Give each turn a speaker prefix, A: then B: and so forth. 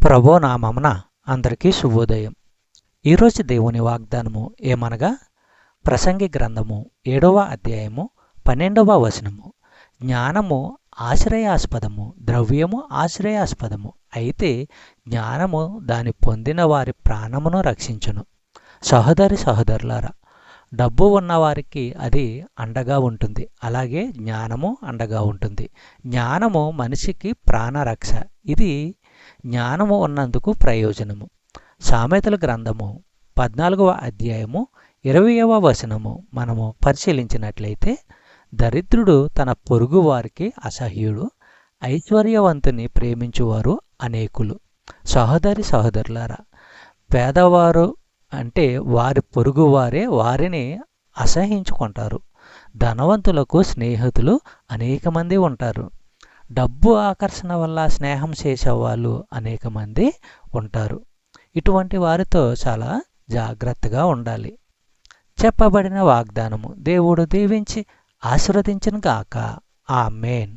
A: ప్రభు నామమున అందరికీ శుభోదయం. ఈరోజు దేవుని వాగ్దానము ఏమనగా, ప్రసంగి గ్రంథము 7వ అధ్యాయము 12వ వచనము. జ్ఞానము ఆశ్రయాస్పదము, ద్రవ్యము ఆశ్రయాస్పదము, అయితే జ్ఞానము దాని పొందిన వారి ప్రాణమును రక్షించును. సహోదరులారా, డబ్బు ఉన్నవారికి అది అండగా ఉంటుంది, అలాగే జ్ఞానము అండగా ఉంటుంది. జ్ఞానము మనిషికి ప్రాణరక్ష. ఇది జ్ఞానము ఉన్నందుకు ప్రయోజనము. సామెతల గ్రంథము 14వ అధ్యాయము 20వ వచనము మనము పరిశీలించినట్లయితే, దరిద్రుడు తన పొరుగు వారికి అసహ్యుడు, ఐశ్వర్యవంతుని ప్రేమించువారు అనేకులు. సహోదరులారా, పేదవారు అంటే వారి పొరుగువారే వారిని అసహించుకుంటారు. ధనవంతులకు స్నేహితులు అనేక మంది ఉంటారు. డబ్బు ఆకర్షణ వల్ల స్నేహం చేసేవాళ్ళు అనేక మంది ఉంటారు. ఇటువంటి వారితో చాలా జాగ్రత్తగా ఉండాలి. చెప్పబడిన వాగ్దానము దేవుడు దీవించి ఆశీర్వదించును గాక. ఆమేన్.